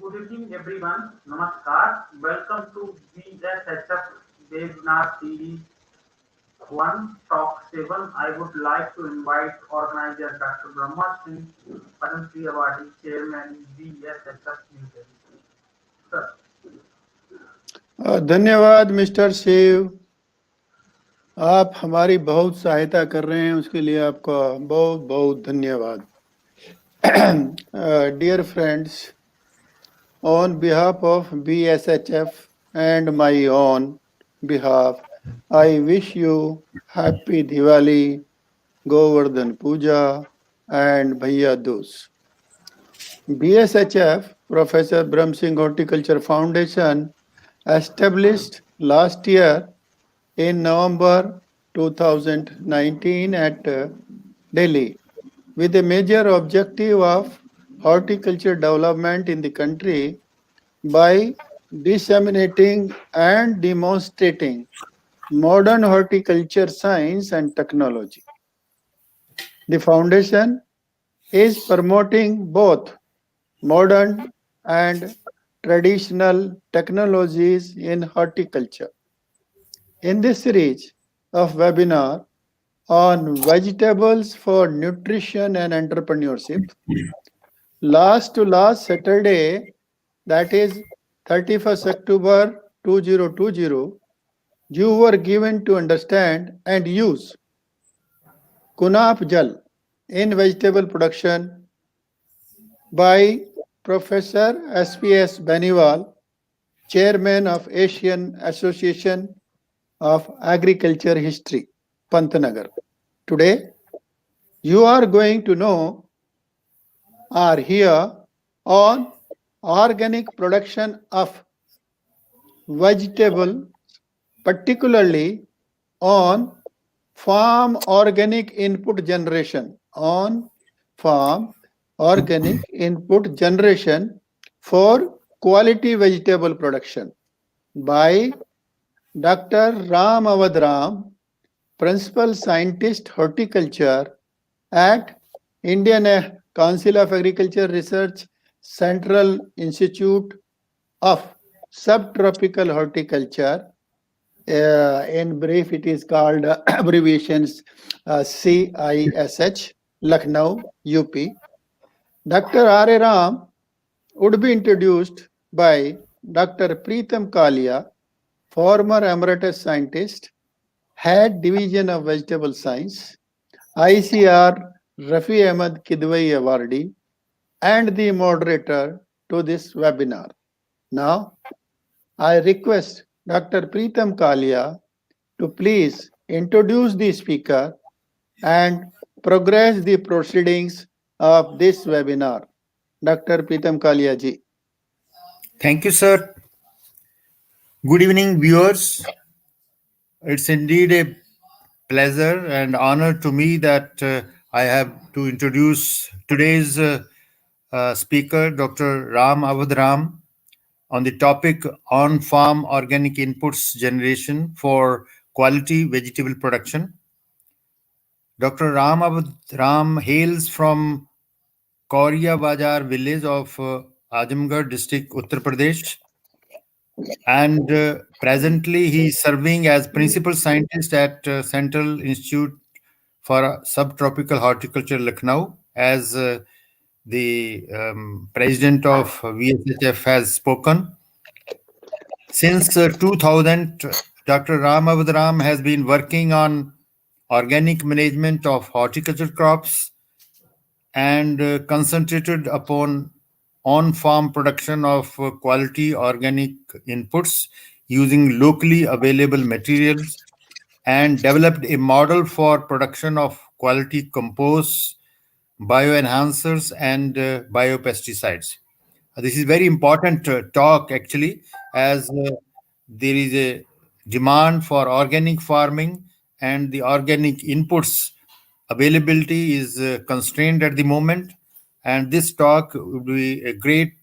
Good evening, everyone. Namaskar. Welcome to BSHF webinar series 1 Talk 7. I would like to invite organizer Dr. Brahma Singh, Padma Awardee Chairman BSHF New Delhi. Sir. धन्यवाद mister Shiv, आप हमारी बहुत सहायता कर रहे हैं, उसके लिए आपका बहुत बहुत धन्यवाद। Dear friends, on behalf of BSHF and my own behalf, I wish you happy Diwali, Govardhan Puja and Bhaiya Doos. BSHF, Professor Brahm Singh Horticulture Foundation, established last year in November 2019 at Delhi with a major objective of horticulture development in the country by disseminating and demonstrating modern horticulture science and technology. The foundation is promoting both modern and traditional technologies in horticulture. In this series of webinar on vegetables for nutrition and entrepreneurship, last Saturday, that is 31st October 2020, you were given to understand and use Kunap Jal in vegetable production by Professor SPS Beniwal, Chairman of Asian Association of Agriculture History, Pantnagar. Today, you are going to know or hear on organic production of vegetable, particularly on farm organic input generation, for quality vegetable production by Dr. RAM AWADH RAM, Principal Scientist Horticulture at Indian Council of Agriculture Research Central Institute of Subtropical Horticulture. In brief, it is called abbreviations CISH, Lucknow, UP. Dr. R. Ram would be introduced by Dr. PRITAM KALIA, former emeritus scientist, Head Division of Vegetable Science, ICAR-RAFI AHMED KIDWAI Awardee, and the moderator to this webinar. Now, I request Dr. PRITAM KALIA to please introduce the speaker and progress the proceedings of this webinar. Dr. PRITAM KALIA ji. Thank you, sir. Good evening, viewers. It's indeed a pleasure and honor to me that I have to introduce today's speaker, Dr. RAM AWADH RAM, on the topic on-farm organic inputs generation for quality vegetable production. Dr. RAM AWADH RAM hails from KALIA Bazaar village of Azamgarh district, Uttar Pradesh, and presently he is serving as principal scientist at Central Institute for Subtropical Horticulture, Lucknow, as the president of VSHF has spoken. Since 2000, Dr. RAM AWADH RAM has been working on organic management of horticulture crops and concentrated upon on-farm production of quality organic inputs using locally available materials, and developed a model for production of quality composts, bioenhancers, and biopesticides. This is very important talk actually, as there is a demand for organic farming and the organic inputs availability is constrained at the moment. And this talk would be a great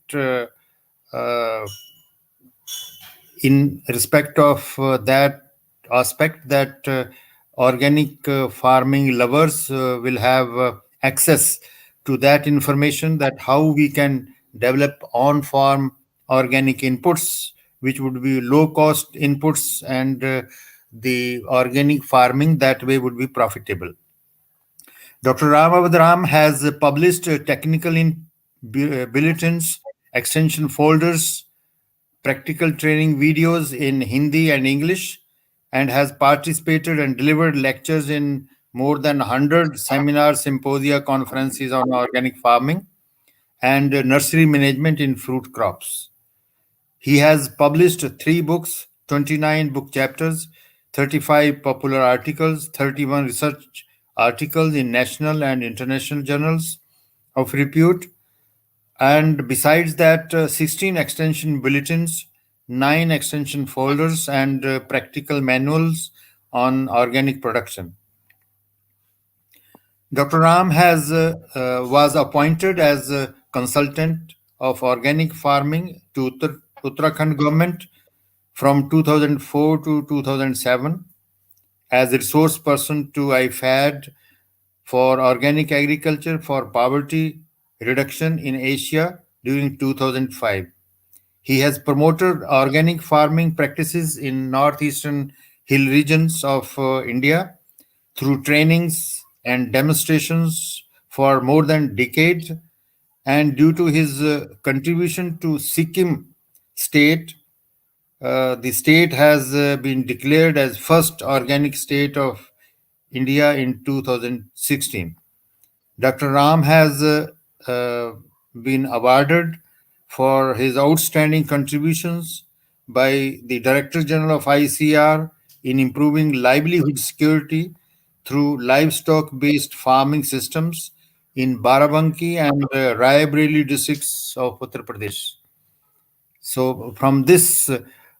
in respect of that aspect, that organic farming lovers will have access to that information, that how we can develop on-farm organic inputs, which would be low-cost inputs, and the organic farming that way would be profitable. Dr. RAM AWADH RAM has published technical bulletins, extension folders, practical training videos in Hindi and English, and has participated and delivered lectures in more than 100 seminars, symposia, conferences on organic farming and nursery management in fruit crops. He has published 3 books, 29 book chapters, 35 popular articles, 31 research articles in national and international journals of repute, and besides that, 16 extension bulletins, 9 extension folders, and practical manuals on organic production. Dr. Ram was appointed as a consultant of organic farming to Uttarakhand government from 2004 to 2007, as a resource person to IFAD for organic agriculture for poverty reduction in Asia during 2005. He has promoted organic farming practices in northeastern hill regions of India through trainings and demonstrations for more than a decade. And due to his contribution to Sikkim state, the state has been declared as first organic state of India in 2016. Dr. Ram has been awarded for his outstanding contributions by the Director General of ICAR in improving livelihood security through livestock-based farming systems in Barabanki and Raebareli districts of Uttar Pradesh. So from this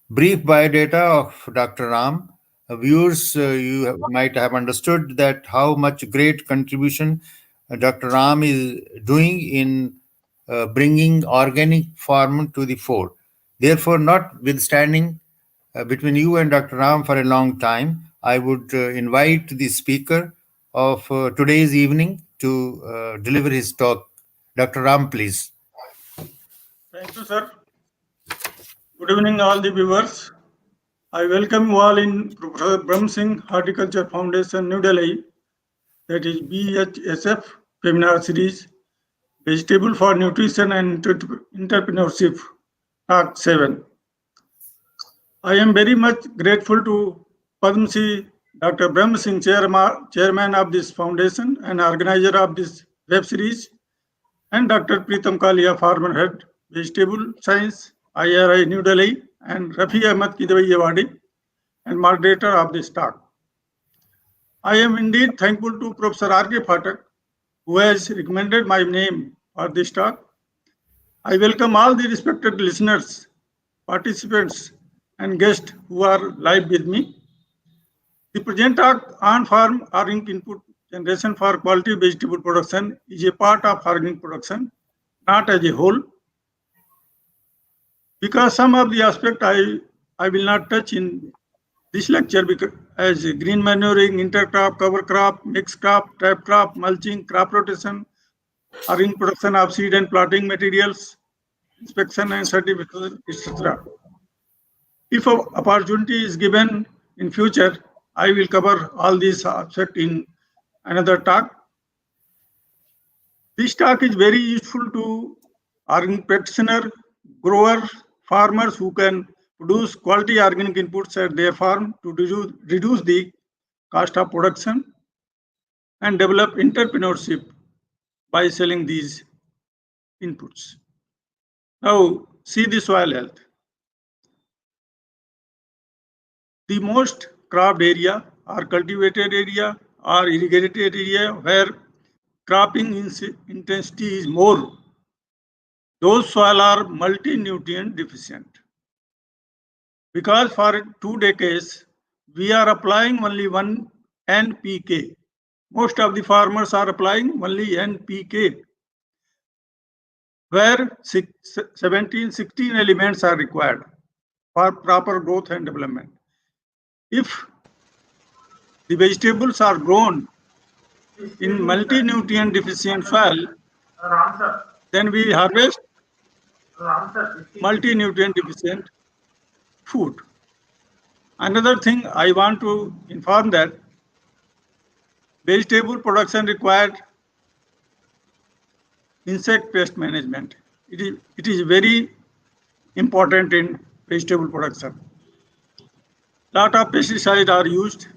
brief biodata of Dr. Ram, viewers, you might have understood that how much great contribution Dr. Ram is doing in bringing organic farming to the fore. Therefore, notwithstanding between you and Dr. Ram for a long time, I would invite the speaker of today's evening to deliver his talk. Dr. Ram, please. Thank you, sir. Good evening, all the viewers. I welcome you all in Professor Brahm Singh Horticulture Foundation, New Delhi, that is BSHF webinar series, Vegetable for Nutrition and Entrepreneurship, Talk 7. I am very much grateful to Padma Shri Dr. Brahm Singh, chairman of this foundation and organizer of this web series, and Dr. PRITAM KALIA, former head, Vegetable Science, IRI New Delhi, and RAFI Ahmed KIDWAI AWARDEE, and moderator of this talk. I am indeed thankful to Professor R.K. Phatak, who has recommended my name for this talk. I welcome all the respected listeners, participants, and guests who are live with me. The present talk on farm organic input generation for quality vegetable production is a part of organic production, not as a whole. Because some of the aspects I will not touch in this lecture, because as green manuring, intercrop, cover crop, mixed crop, trap crop, mulching, crop rotation, organic production of seed and planting materials, inspection and certification, etc. If an opportunity is given in future, I will cover all these aspects in another talk. This talk is very useful to organic practitioner, grower, farmers who can produce quality organic inputs at their farm to reduce the cost of production and develop entrepreneurship by selling these inputs. Now, see the soil health. The most cropped area or cultivated area or irrigated area where cropping intensity is more, those soil are multi-nutrient deficient. Because for 2 decades, we are applying only one NPK. Most of the farmers are applying only NPK, where 16 elements are required for proper growth and development. If the vegetables are grown in multi-nutrient deficient soil, then we harvest Ram sir, it is multi-nutrient deficient food. Another thing I want to inform that vegetable production required insect pest management. It is very important in vegetable production. Lot of pesticides are used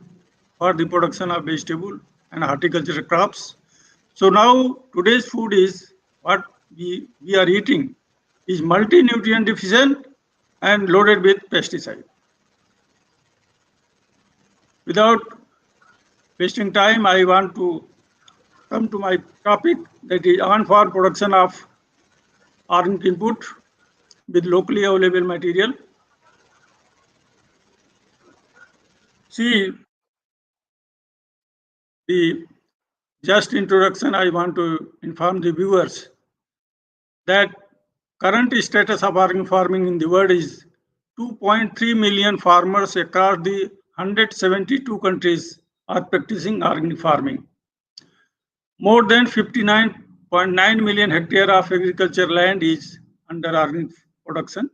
for the production of vegetable and horticultural crops. So now today's food is what we are eating is multi-nutrient deficient and loaded with pesticide. Without wasting time, I want to come to my topic, that is on for production of organic input with locally available material. See, the just introduction, I want to inform the viewers that current status of organic farming in the world is 2.3 million farmers across the 172 countries are practicing organic farming. More than 59.9 million hectare of agriculture land is under organic production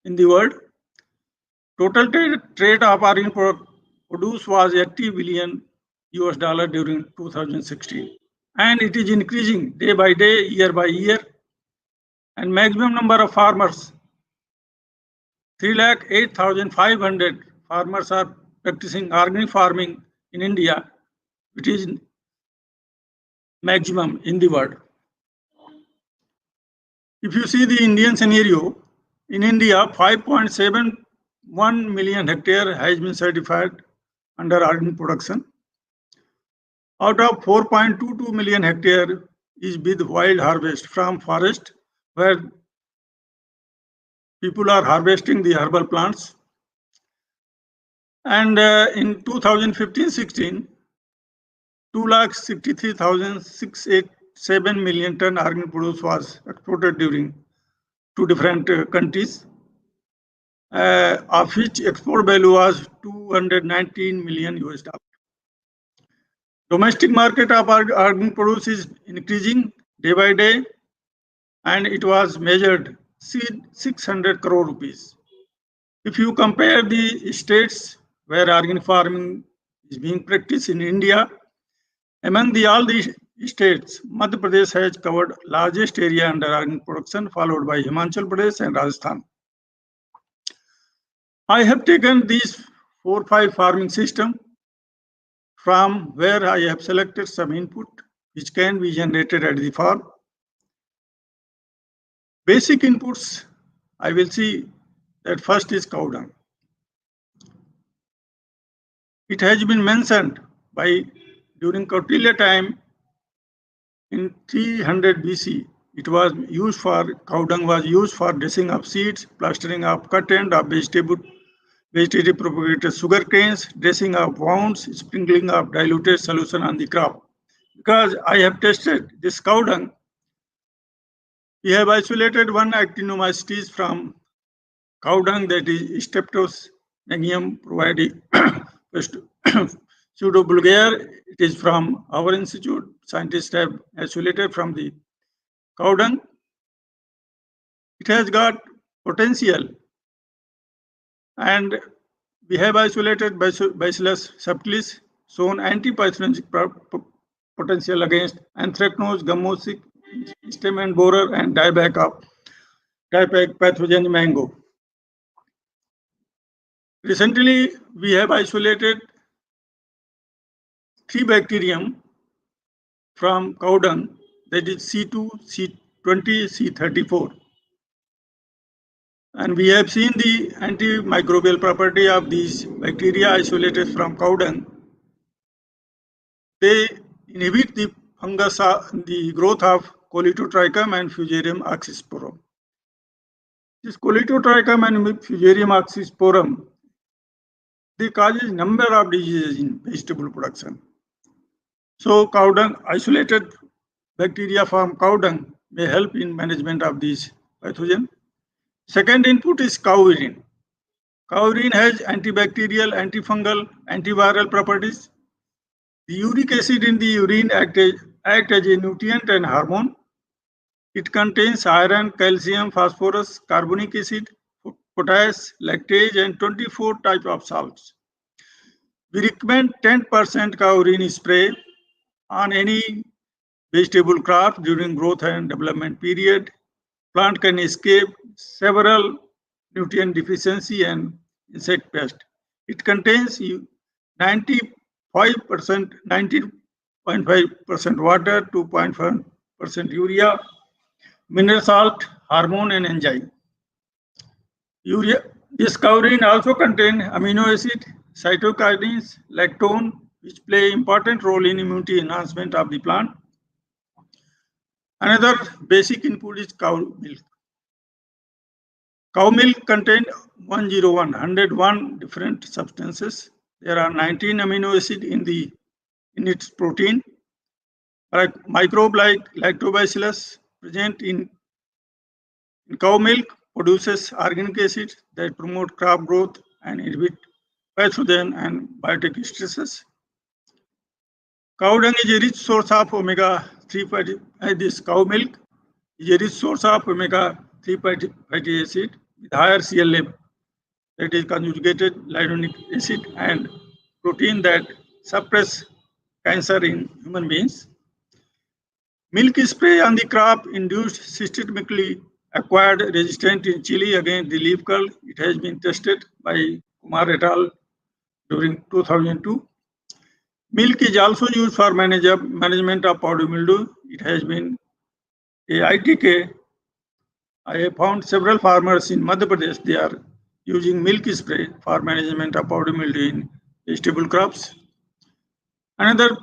in the world. Total trade of organic produce was $80 billion during 2016, and it is increasing day by day, year by year. And maximum number of farmers, 3,08,500 farmers are practicing organic farming in India, which is maximum in the world. If you see the Indian scenario, in India, 5.71 million hectare has been certified under organic production. Out of 4.22 million hectare is with wild harvest from forest, where people are harvesting the herbal plants. And in 2015-16, 2,63,687 million ton organic produce was exported during two different countries, of which export value was $219 million. Domestic market of organic produce is increasing day by day, and it was measured 600 crore rupees. If you compare the states where organic farming is being practiced in India, among all the states, Madhya Pradesh has covered largest area under organic production, followed by Himachal Pradesh and Rajasthan. I have taken these 4 or 5 farming systems from where I have selected some input which can be generated at the farm. Basic inputs, I will see that first is cow dung. It has been mentioned during Kautilya time in 300 BC. It was used for, cow dung was used for dressing of seeds, plastering of cut end of vegetative propagated sugar canes, dressing of wounds, sprinkling of diluted solution on the crop. Because I have tested this cow dung, we have isolated one actinomycetes from cow dung, that is Streptococcus provide pseudo-bulgaria. It is from our institute. Scientists have isolated from the cow dung. It has got potential, and we have isolated Bacillus subtilis, shown anti-pathogenic potential against anthracnose, gummosis, stem and borer, and dieback pathogen mango. Recently, we have isolated 3 bacterium from cow dung, that is C2, C20, C34. And we have seen the antimicrobial property of these bacteria isolated from cow dung. They inhibit the fungus, the growth of Colitotrichum and Fusarium oxysporum. This Colitotrichum and Fusarium oxysporum, they causes number of diseases in vegetable production. So cow dung, isolated bacteria from cow dung may help in management of these pathogens. Second input is cow urine. Cow urine has antibacterial, antifungal, antiviral properties. The uric acid in the urine act as a nutrient and hormone. It contains iron, calcium, phosphorus, carbonic acid, potash, lactase, and 24 types of salts. We recommend 10% urine spray on any vegetable crop during growth and development period. Plant can escape several nutrient deficiency and insect pest. It contains 90.5% water, 2.5% urea, mineral salt, hormone, and enzyme. This cowrin also contains amino acid, cytokinins, lactone, which play important role in immunity enhancement of the plant. Another basic input is cow milk. Cow milk contains 101 different substances. There are 19 amino acids in its protein. Like microbe like lactobacillus present in cow milk produces organic acid that promote crop growth and inhibit pathogen and biotic stresses. Cow dung is a rich source of omega-3 fatty. This cow milk is a rich source of omega-3 fatty acid with higher CLA, that is conjugated linoleic acid, and protein that suppress cancer in human beings. Milk spray on the crop induced systemically acquired resistance in chili against the leaf curl. It has been tested by Kumar et al. During 2002. Milk is also used for management of powdery mildew. It has been a ITK. I have found several farmers in Madhya Pradesh, they are using milk spray for management of powdery mildew in vegetable crops. Another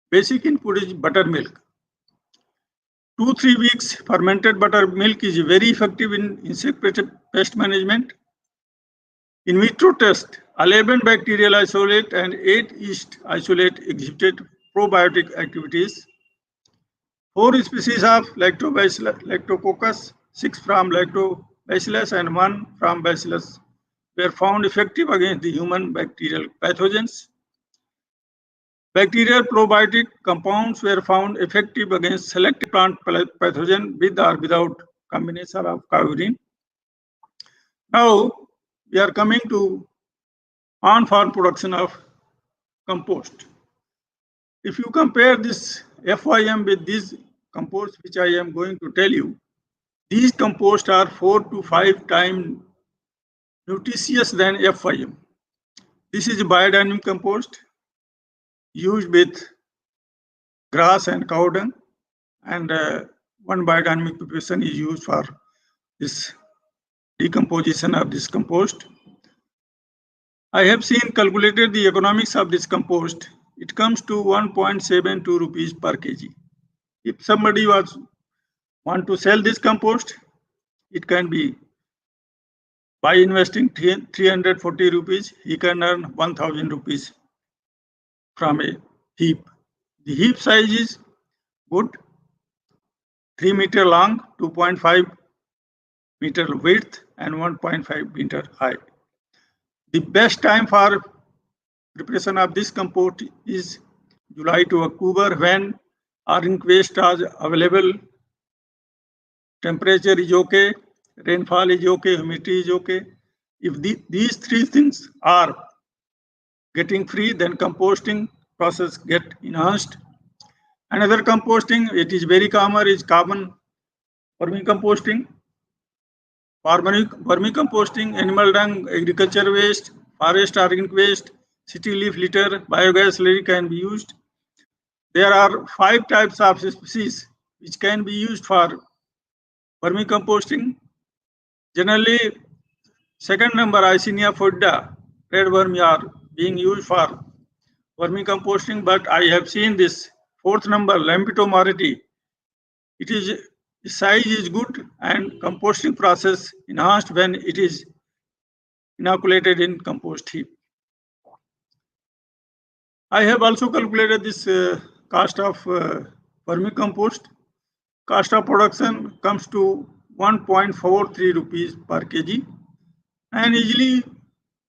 basic input is buttermilk. 2-3 weeks fermented buttermilk is very effective in insect pest management. In vitro test, 11 bacterial isolate and 8 yeast isolate exhibited probiotic activities. 4 species of lactococcus, 6 from lactobacillus and 1 from bacillus were found effective against the human bacterial pathogens. Bacterial probiotic compounds were found effective against selected plant pathogen with or without combination of cow urine. Now we are coming to on-farm production of compost. If you compare this FYM with these compost which I am going to tell you, these compost are 4 to 5 times nutritious than FYM. This is biodynamic compost used with grass and cow dung, and one biodynamic preparation is used for this decomposition of this compost. I have calculated the economics of this compost. It comes to 1.72 rupees per kg. If somebody want to sell this compost, it can be by investing 340 rupees, he can earn 1000 rupees from a heap. The heap size is good, 3 meter long, 2.5 meter width, and 1.5 meter high. The best time for preparation of this compost is July to October, when organic waste is available, temperature is okay, rainfall is okay, humidity is okay. If these 3 things are getting free, then composting process get enhanced. Another composting, it is very common, is carbon vermicomposting. Vermicomposting, animal dung, agriculture waste, forest organic waste, city leaf litter, biogas slurry can be used. There are 5 types of species which can be used for vermicomposting. Generally, second number Icenia foida, red worm are being used for vermicomposting, but I have seen this 4th number Lampito mariti. It is size is good and composting process enhanced when it is inoculated in compost heap. I have also calculated this cost of vermicompost. Cost of production comes to 1.43 rupees per kg, and easily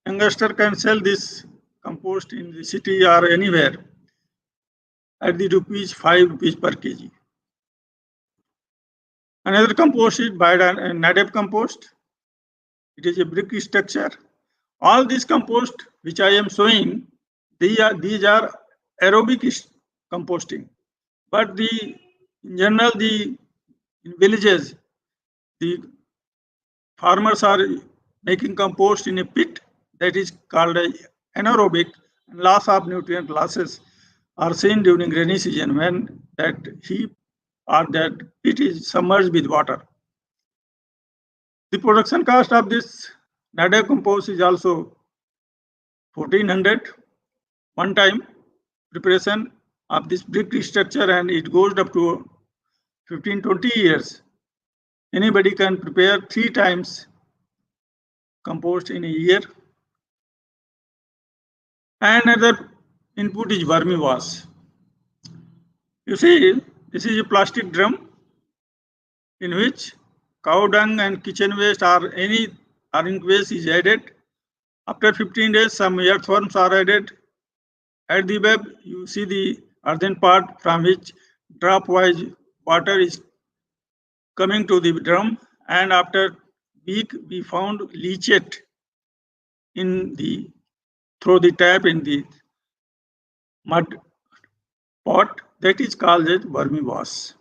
investor can sell this compost in the city or anywhere at the 5 rupees per kg. Another compost is NADEP compost. It is a brick structure. All these compost which I am showing, these are aerobic composting. But in general, in villages, the farmers are making compost in a pit that is called anaerobic, and loss of nutrient losses are seen during rainy season when that heap or that pit is submerged with water. The production cost of this NADEP compost is also 1400 one time preparation of this brick structure, and it goes up to 15-20 years. Anybody can prepare 3 times compost in a year. Another input is vermiwash. You see, this is a plastic drum in which cow dung and kitchen waste or any organic waste is added. After 15 days, some earthworms are added. At the web, you see the earthen part from which drop-wise water is coming to the drum, and after week we found leachate in through the tap in the mud pot. That is called as vermiwash.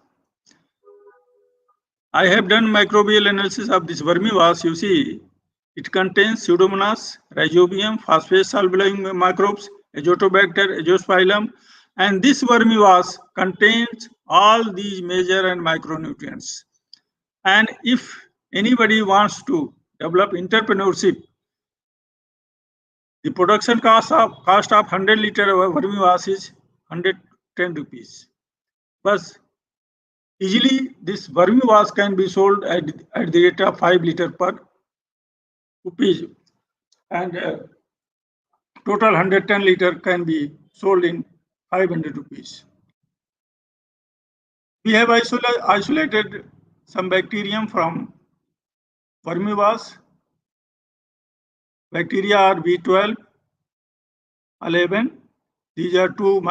I have done microbial analysis of this vermiwash. You see, it contains Pseudomonas, Rhizobium, phosphate-soluble microbes, Azotobacter, Azosphyllum, and this vermiwash contains all these major and micronutrients. And if anybody wants to develop entrepreneurship, the production cost of 100 liter vermiwash is 110 rupees. But easily this vermiwash can be sold at the rate of 5 liter per rupees, and total 110 liter can be sold in 500 rupees. We have isolated some bacterium from vermiwash. Bacteria are B12, 11. These are 2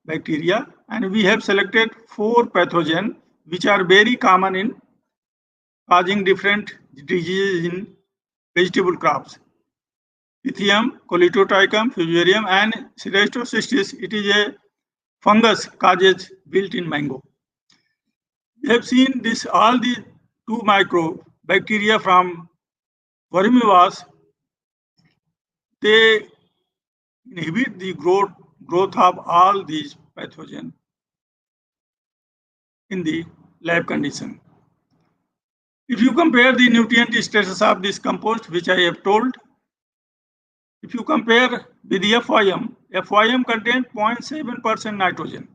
bacteria, and we have selected 4 pathogens which are very common in causing different diseases in vegetable crops. Pythium, Colitotrichum, Fusarium, and Schistocysts. It is a fungus causes wilt in mango. We have seen this all the 2 microbacteria from vermiwash. They inhibit the growth of all these pathogens in the lab condition. If you compare the nutrient status of this compost, which I have told, if you compare with the FYM contains 0.7% nitrogen,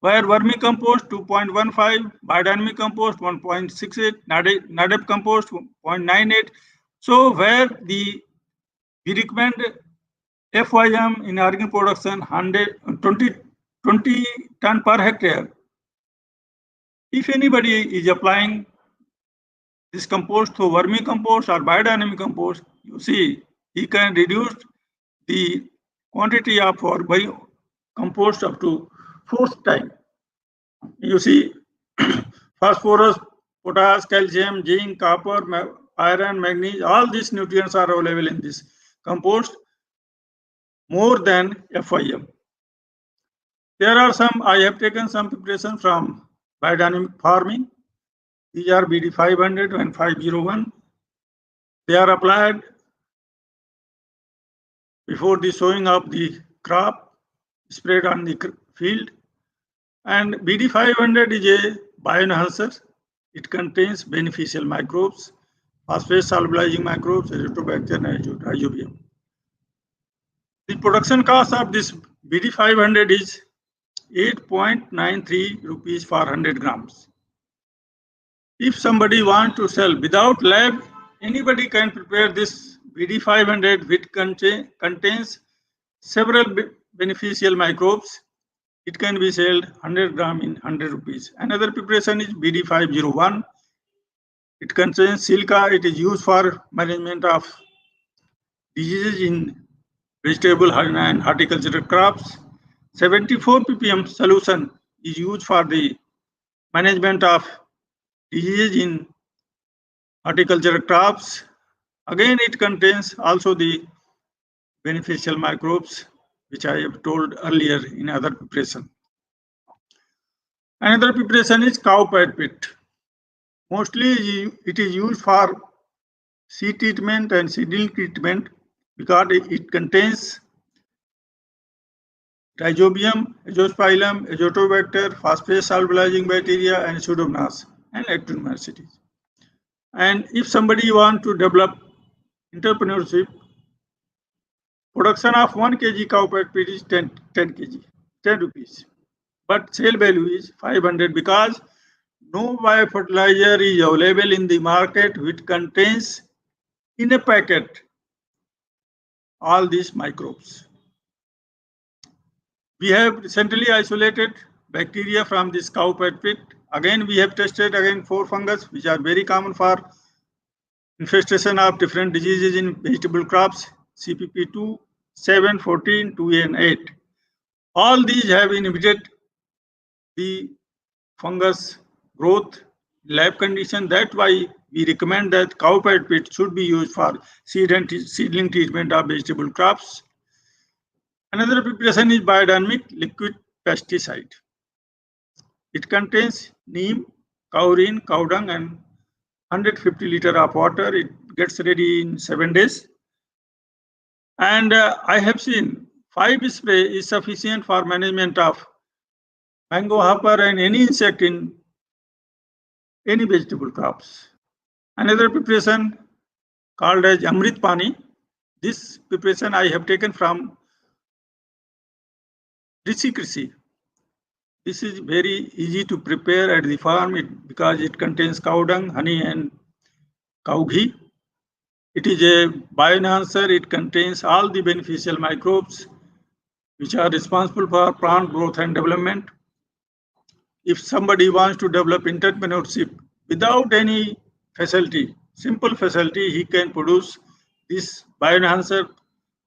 where vermicompost 2.15, biodynamic compost 1.68, NADEP compost 0.98. So where we recommend FYM in organic production 20 ton per hectare. If anybody is applying this compost through vermicompost or biodynamic compost, you see he can reduce the quantity of our compost up to 4th time. You see phosphorus, potash, calcium, zinc, copper, iron, manganese, all these nutrients are available in this compost more than FYM. There are some, I have taken some preparation from biodynamic farming. These are BD 500 and 501. They are applied before the sowing of the crop, sprayed on the field. And BD 500 is a bioenhancer. It contains beneficial microbes, phosphate solubilizing microbes, Azotobacter and Rhizobium. The production cost of this BD 500 is 8.93 rupees for 100 grams. If somebody wants to sell without lab, anybody can prepare this BD 500, which contains several beneficial microbes. It can be sold 100 gram in 100 rupees. Another preparation is BD 501. It contains silica. It is used for management of diseases in vegetable and horticultural crops. 74 ppm solution is used for the management of diseases in horticultural crops. Again, it contains also the beneficial microbes, which I have told earlier in other preparation. Another preparation is cowpad pit. Mostly it is used for seed treatment and seedling treatment because it contains Rhizobium, Azospilum, Azotobacter, phosphate solubilizing bacteria, and Pseudomonas and Actinomycetes. And if somebody want to develop entrepreneurship, production of 1 kg cowpad pit is 10 kg, 10 rupees. But sale value is 500 because no biofertilizer is available in the market which contains in a packet all these microbes. We have recently isolated bacteria from this cowpad pit. Again, we have tested 4 fungus which are very common for infestation of different diseases in vegetable crops, CPP2, 7, 14, 2, and 8. All these have inhibited the fungus growth lab condition. That's why we recommend that cowpad pit should be used for seed and seedling treatment of vegetable crops. Another preparation is biodynamic liquid pesticide. It contains neem, kaurine, cow dung, and 150 liter of water. It gets ready in 7 days. And I have seen 5 spray is sufficient for management of mango hopper and any insect in any vegetable crops. Another preparation called as Amrit Pani. This preparation I have taken from Rishi Krishi. This is very easy to prepare at the farm because it contains cow dung, honey, and cow ghee. It is a bioenhancer. It contains all the beneficial microbes which are responsible for plant growth and development. If somebody wants to develop entrepreneurship without any facility, simple facility, he can produce this bioenhancer.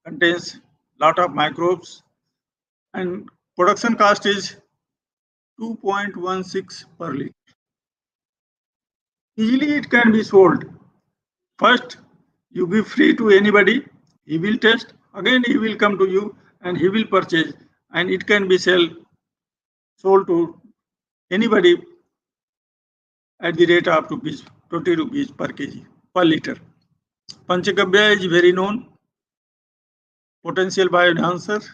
Contains lot of microbes and production cost is 2.16 per liter. Easily it can be sold. First, you give free to anybody, he will test, again he will come to you and he will purchase, and it can be sold to anybody at the rate of 20 rupees per kg, per liter. Panchagavya is very known potential bioenhancer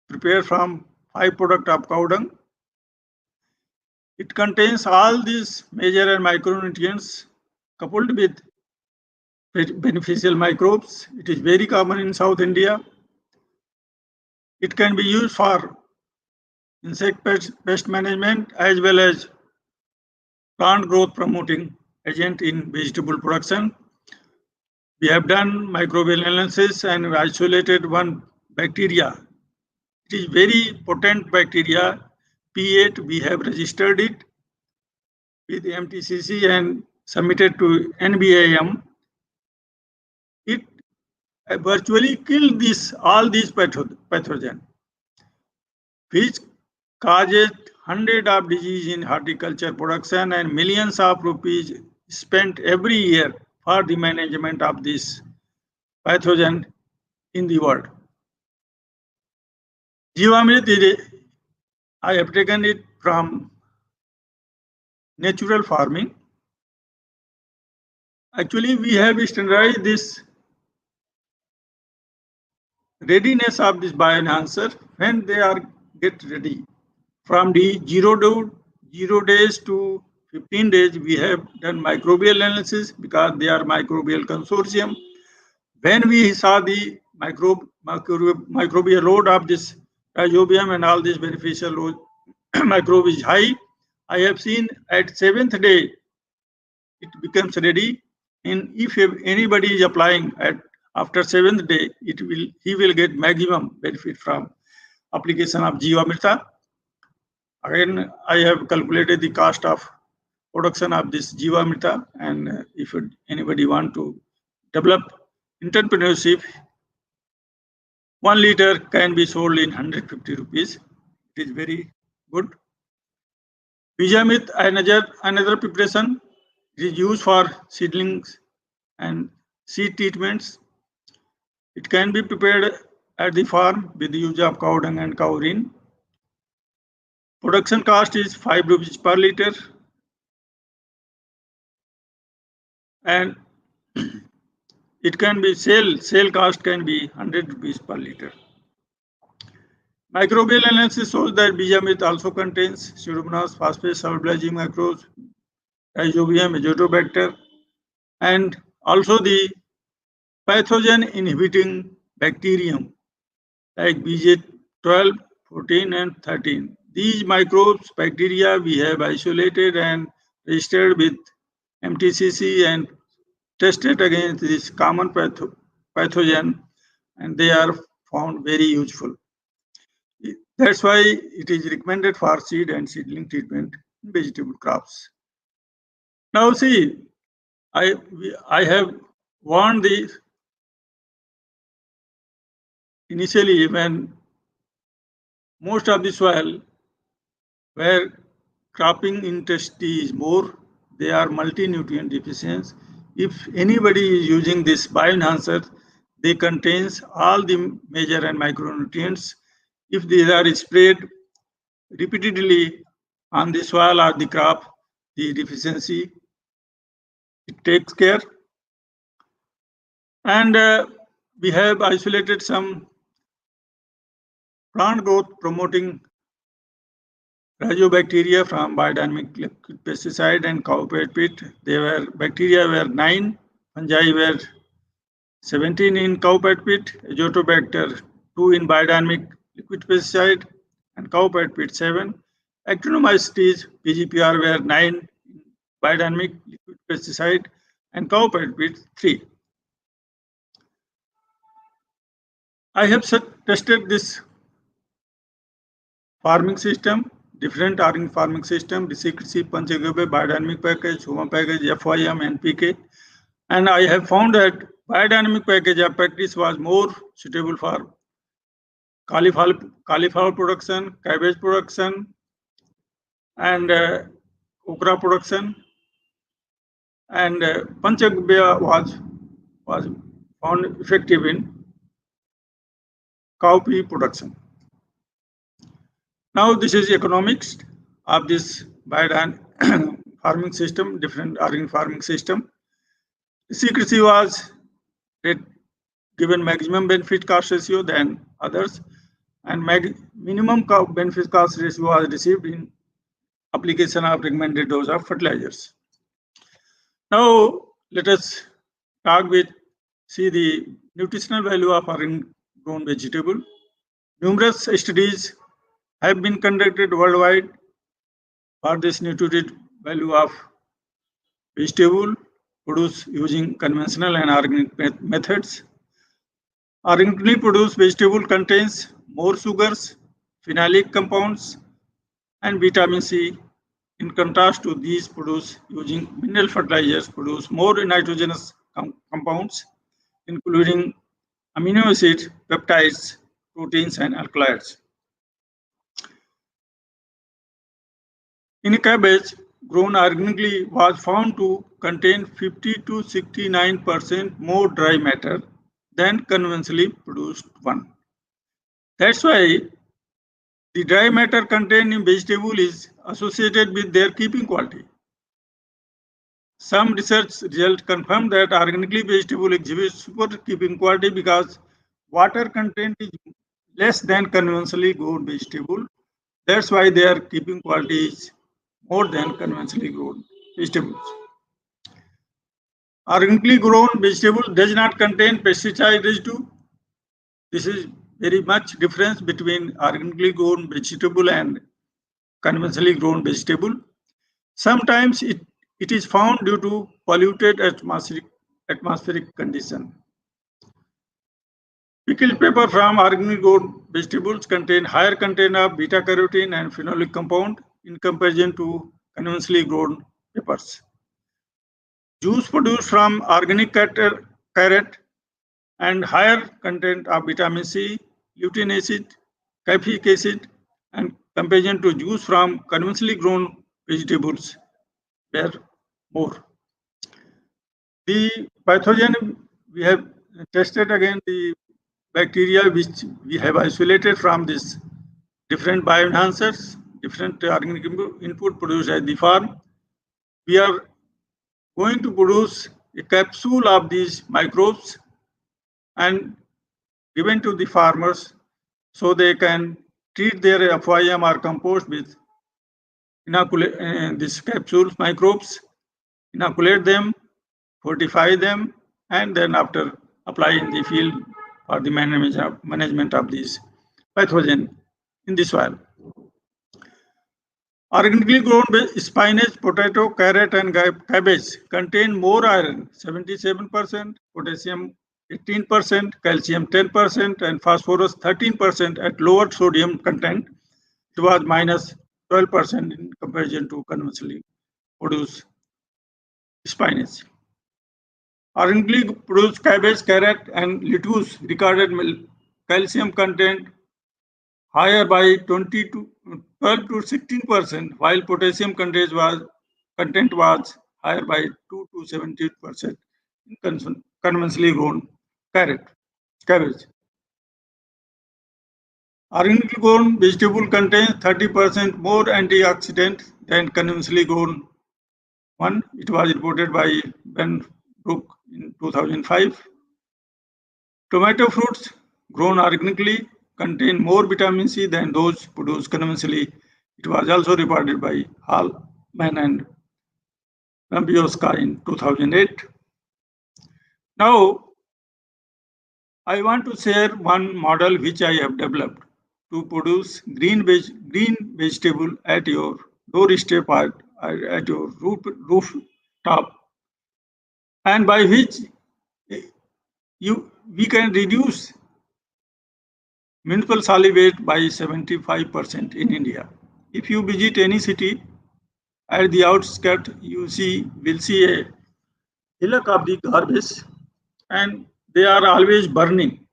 prepared from 5 products of cow dung. It contains all these major and micronutrients coupled with beneficial microbes. It is very common in South India. It can be used for insect pest management as well as plant growth promoting agent in vegetable production. We have done microbial analysis and isolated one bacteria. It is very potent bacteria, P8. We have registered it with MTCC and submitted to NBIM. It virtually killed all these pathogens, which causes hundreds of diseases in horticulture production and millions of rupees spent every year for the management of this pathogen in the world. Jivamrit, I have taken it from natural farming. Actually, we have standardized this readiness of this bioenhancer when they are get ready. From the 0 days to 15 days, we have done microbial analysis because they are microbial consortium. When we saw the microbial load of this rhizobium and all these beneficial load microbe is high, I have seen at 7th day it becomes ready. And if anybody is applying after 7th day, he will get maximum benefit from application of Jivamrita. Again, I have calculated the cost of production of this Jivamrita, and if anybody want to develop entrepreneurship, 1 liter can be sold in 150 rupees. It is very good. Bijamith, another preparation, it is used for seedlings and seed treatments. It can be prepared at the farm with the use of cow dung and cow urine. Production cost is 5 rupees per liter, and it can be sale cost can be 100 rupees per liter. Microbial analysis shows that Bijamith also contains Pseudomonas, phosphate, stabilizing microbes, Rhizobium, Azotobacter, and also the pathogen inhibiting bacterium like BJ12, 14, and 13. These microbes, bacteria, we have isolated and registered with MTCC and tested against this common pathogen, and they are found very useful. That's why it is recommended for seed and seedling treatment in vegetable crops. Now see, I have warned the initially when most of the soil where cropping intensity is more, they are multi-nutrient deficient. If anybody is using this bioenhancer, they contains all the major and micronutrients. If these are sprayed repeatedly on the soil or the crop, the deficiency, it takes care. And we have isolated some plant growth promoting rhizobacteria from biodynamic liquid pesticide and cowpea pit. Bacteria were 9, fungi were 17 in cowpea pit, Azotobacter 2 in biodynamic liquid pesticide, and cowpea pit 7. Actinomycetes PGPR were 9 in biodynamic liquid pesticide and cowpea pit 3. I have tested this farming system, different organic farming system, the secrecy, Panchagabha, biodynamic package, human package, FYM, and PK. And I have found that biodynamic package of practice was more suitable for cauliflower production, cabbage production, and okra production. And Panchagabha was found effective in cowpea production. Now this is economics of this biodynamic farming system, different organic farming system. Secrecy was given maximum benefit cost ratio than others, and minimum benefit cost ratio was received in application of recommended dose of fertilizers. Now let us see the nutritional value of organic grown vegetable. Numerous studies have been conducted worldwide for this nutritive value of vegetable produced using conventional and organic methods. Organically produced vegetable contains more sugars, phenolic compounds, and vitamin C. In contrast to these produced using mineral fertilizers, produce more nitrogenous compounds, including amino acids, peptides, proteins, and alkaloids. In cabbage, grown organically was found to contain 50 to 69% more dry matter than conventionally produced one. That's why the dry matter contained in vegetable is associated with their keeping quality. Some research results confirm that organically vegetable exhibits super keeping quality because water content is less than conventionally grown vegetable. That's why their keeping quality is more than conventionally grown vegetables. Organically grown vegetable does not contain pesticide residue. This is very much difference between organically grown vegetable and conventionally grown vegetable. Sometimes it is found due to polluted atmospheric condition. Pickled pepper from organically grown vegetables contain higher content of beta carotene and phenolic compound in comparison to conventionally grown peppers. Juice produced from organic carrot and higher content of vitamin C, lutein acid, caffeic acid, and comparison to juice from conventionally grown vegetables bear more. The pathogen, we have tested again the bacteria which we have isolated from this different bioenhancers, different organic input produced at the farm. We are going to produce a capsule of these microbes and given to the farmers so they can treat their FYM or compost with these capsules, microbes, inoculate them, fortify them, and then after apply in the field for the management of these pathogen in the soil. Organically grown spinach, potato, carrot, and cabbage contain more iron, 77%, potassium 18%, calcium 10%, and phosphorus 13% at lower sodium content. It was minus 12% in comparison to conventionally produced spinach. Organically produced cabbage, carrot, and lettuce recorded calcium content higher by 12 to 16%, while potassium content was higher by 2 to 17% in conventionally grown cabbage. Organically grown vegetable contains 30% more antioxidant than conventionally grown one. It was reported by Ben Brook in 2005. Tomato fruits grown organically contain more vitamin C than those produced conventionally. It was also reported by Hallman and Rambioska in 2008. Now, I want to share one model which I have developed to produce green vegetable at your doorstep or at your rooftop, and by which we can reduce municipal solid waste by 75% in India. If you visit any city, at the outskirts you will see a hillock of the garbage, and they are always burning.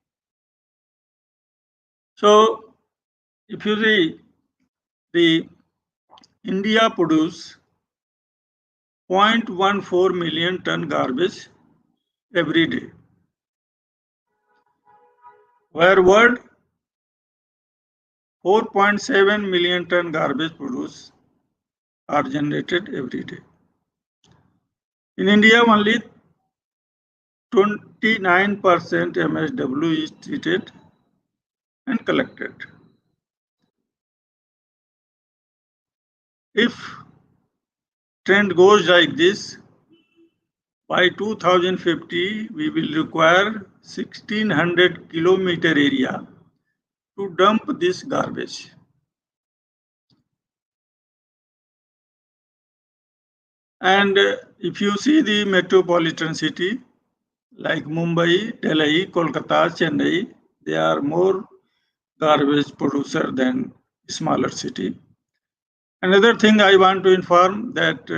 So, if you see, the India produce 0.14 million ton garbage every day, where world 4.7 million ton garbage produced are generated every day. In India, only 29% MSW is treated and collected. If trend goes like this, by 2050, we will require 1600 kilometer area to dump this garbage. And if you see the metropolitan city like Mumbai, Delhi, Kolkata, Chennai, they are more garbage producer than smaller city. Another thing I want to inform that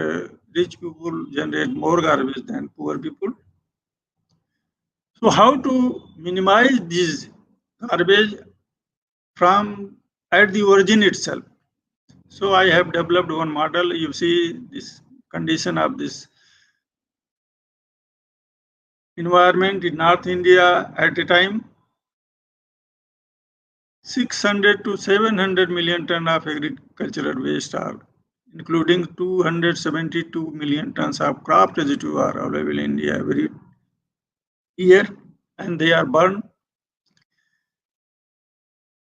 rich people generate more garbage than poor people. So how to minimize this garbage from at the origin itself? So I have developed one model. You see this condition of this environment in North India at a time. 600 to 700 million ton of agricultural waste are, including 272 million tons of crop residue are available in India every year, and they are burned.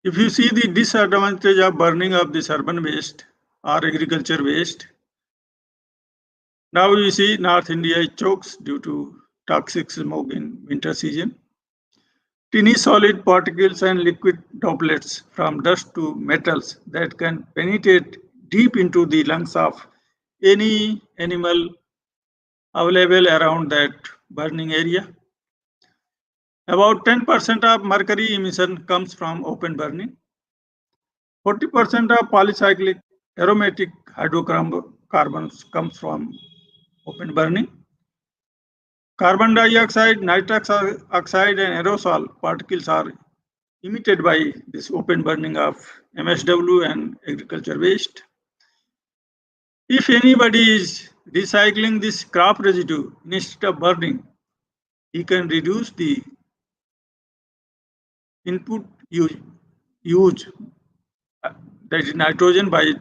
If you see the disadvantage of burning of this urban waste or agriculture waste, now you see North India chokes due to toxic smoke in winter season. Tiny solid particles and liquid droplets from dust to metals that can penetrate deep into the lungs of any animal available around that burning area. About 10% of mercury emission comes from open burning. 40% of polycyclic aromatic hydrocarbons comes from open burning. Carbon dioxide, nitrous oxide, and aerosol particles are emitted by this open burning of MSW and agriculture waste. If anybody is recycling this crop residue instead of burning, he can reduce the input use that is nitrogen by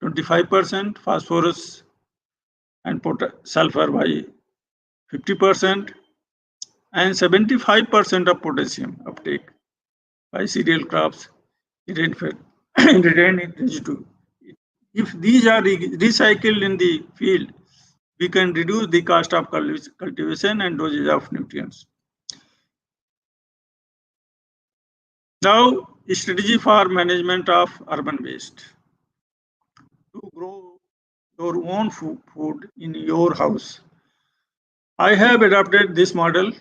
25%, phosphorus and sulfur by 50%, and 75% of potassium uptake by cereal crops in residue. If these are recycled in the field, we can reduce the cost of cultivation and dosage of nutrients. Now, strategy for management of urban waste. To grow your own food in your house. I have adopted this model,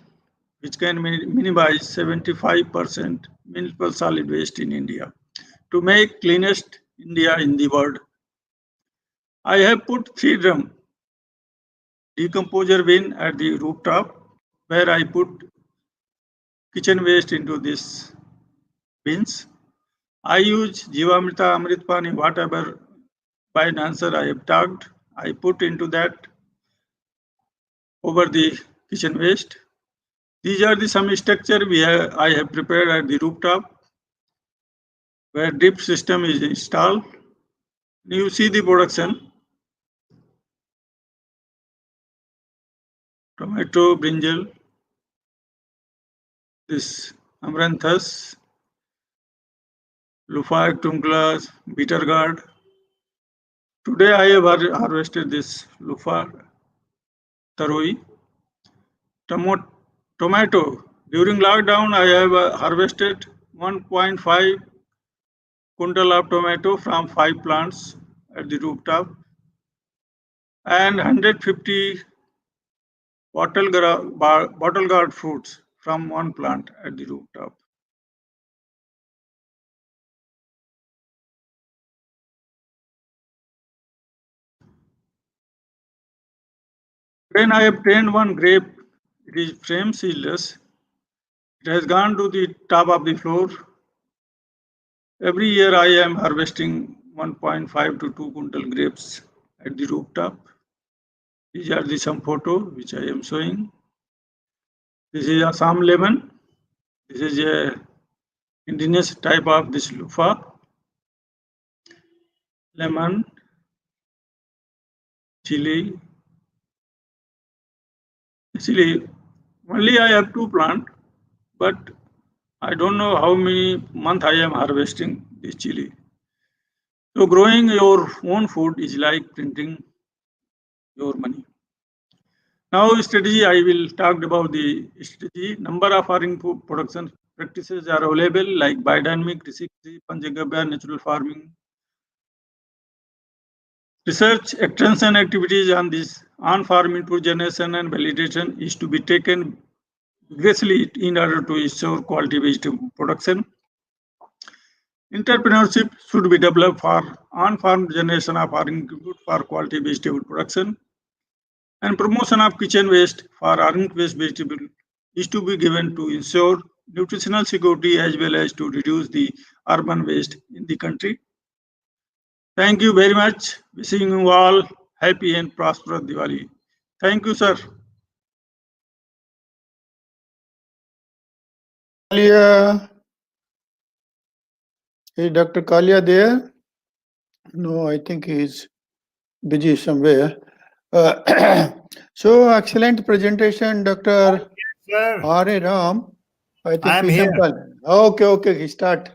which can minimize 75% municipal solid waste in India to make cleanest India in the world. I have put 3 drum decomposer bin at the rooftop where I put kitchen waste into this bins. I use Jivamrita, Amrit Pani, whatever by an answer I have talked, I put into that over the kitchen waste. These are the some structure I have prepared at the rooftop where drip system is installed. You see the production. Tomato, brinjal, this amaranthus, Luffa, Tunklas, bitter gourd. Today I have harvested this Luffa taroi. Tomato. During lockdown, I have harvested 1.5 quintal of tomato from 5 plants at the rooftop and 150 bottle gourd fruits from 1 plant at the rooftop. When I obtained one grape, it is frame seedless. It has gone to the top of the floor. Every year I am harvesting 1.5 to 2 quintal grapes at the rooftop. These are the some photo which I am showing. This is Assam lemon. This is a indigenous type of this Luffa. Lemon, chili. Actually, only I have 2 plants, but I don't know how many months I am harvesting this chili. So growing your own food is like printing your money. Now strategy, I will talk about the strategy. Number of farming production practices are available like biodynamic, Panchagarbha, natural farming. Research extension activities on this on-farm input generation and validation is to be taken vigorously in order to ensure quality vegetable production. Entrepreneurship should be developed for on-farm generation of farming input for quality vegetable production. And promotion of kitchen waste for organic waste vegetable is to be given to ensure nutritional security as well as to reduce the urban waste in the country. Thank you very much. Wishing you all happy and prosperous Diwali. Thank you, sir. Kalia. Is Dr. Kalia there? No, I think he's busy somewhere. So excellent presentation, Dr. R.A. Ram. I think I'm here. Okay, start.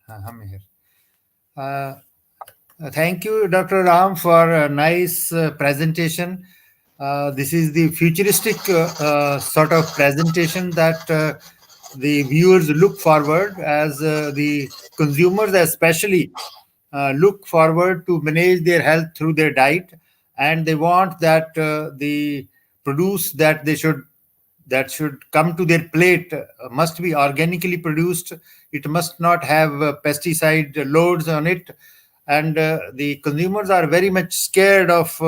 I'm here. Thank you, Dr. Ram, for a nice presentation. This is the futuristic sort of presentation that the viewers look forward as the consumers especially look forward to manage their health through their diet, and they want that the produce that should come to their plate must be organically produced. It must not have pesticide loads on it, and the consumers are very much scared of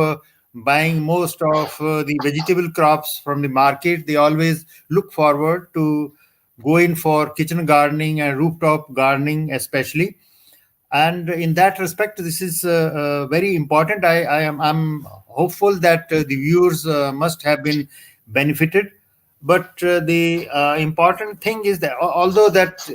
buying most of the vegetable crops from the market. They always look forward to go in for kitchen gardening and rooftop gardening especially. And in that respect, this is very important. I'm hopeful that the viewers must have been benefited. But the important thing is that although that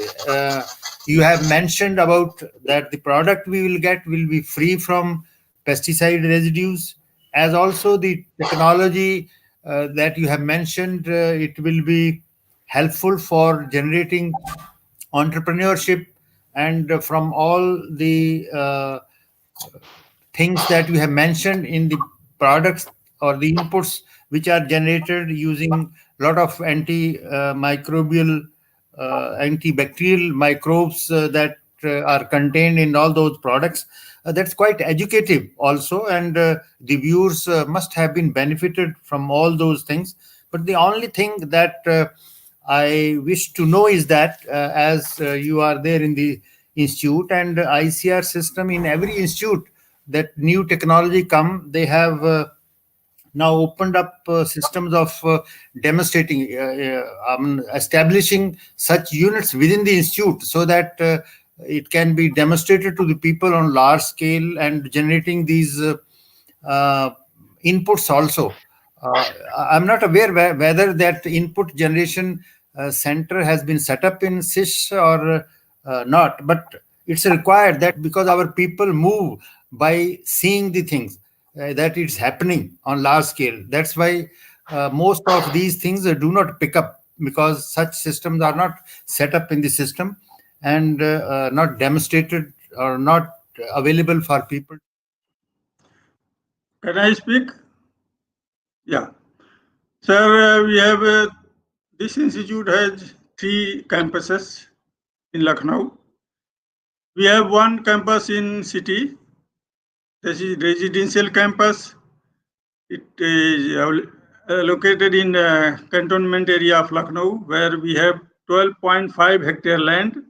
you have mentioned about that the product we will get will be free from pesticide residues, as also the technology that you have mentioned, it will be helpful for generating entrepreneurship, and from all the things that we have mentioned in the products or the inputs which are generated using a lot of antimicrobial, antibacterial microbes that are contained in all those products. That's quite educative also, and the viewers must have been benefited from all those things. But the only thing that I wish to know is that as you are there in the institute, and ICR system in every institute, that new technology come, they have now opened up systems of demonstrating, establishing such units within the institute, so that it can be demonstrated to the people on large scale, and generating these inputs also. I'm not aware whether that input generation center has been set up in SISH or not, but it's required that, because our people move by seeing the things that it's happening on large scale. That's why most of these things do not pick up, because such systems are not set up in the system, and not demonstrated or not available for people. Can I speak? Yeah. Sir, we have this institute has 3 campuses in Lucknow. We have one campus in city. This is residential campus. It is located in cantonment area of Lucknow, where we have 12.5 hectare land.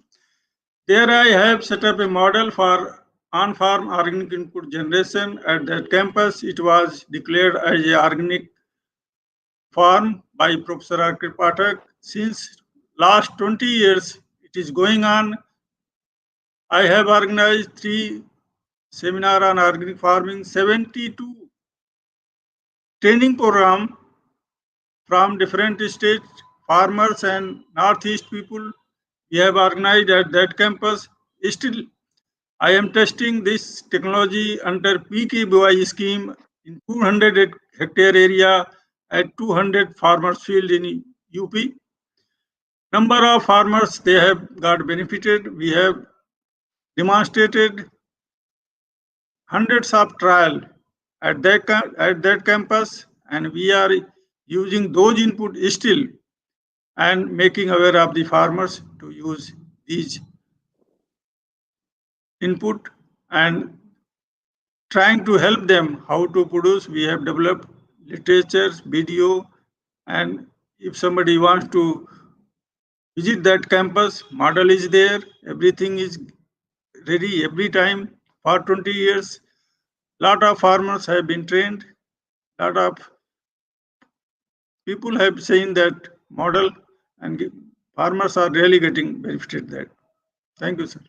There I have set up a model for on-farm organic input generation. At that campus, it was declared as a organic farm by Professor R.K. Pathak. Since last 20 years, it is going on. I have organized 3 seminars on organic farming, 72 training program from different states, farmers and northeast people. We have organized at that campus. Still, I am testing this technology under PKIDWAI scheme in 200 hectare area at 200 farmers field in UP. Number of farmers they have got benefited. We have demonstrated hundreds of trial at that campus, and we are using those input still and making aware of the farmers to use these input and trying to help them how to produce. We have developed literatures, video, and if somebody wants to visit that campus, model is there, everything is ready every time for 20 years. Lot of farmers have been trained, lot of people have seen that model, and farmers are really getting benefited that. Thank you, sir.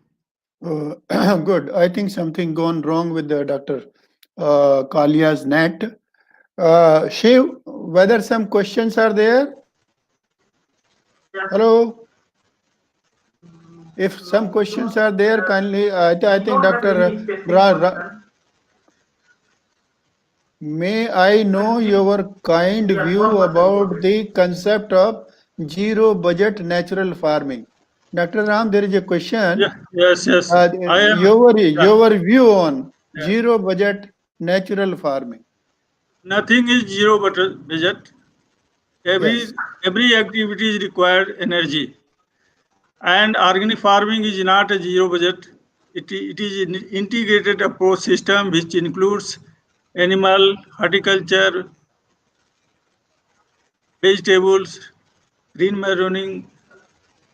Good. I think something gone wrong with the Dr. Kalia's net. Shiv, whether some questions are there? Yes. Hello? If some questions are there, kindly, I think Not have Dr. any specific question. May I know your kind Yes, view one question, go about ahead. the concept of zero budget natural farming? Dr. Ram, there is a question. Yeah, yes. I am. Your view on Yeah. zero budget natural farming. Nothing is zero budget. Every activity is required energy, and organic farming is not a zero budget. It is an integrated approach system which includes animal, horticulture, vegetables, green maroning,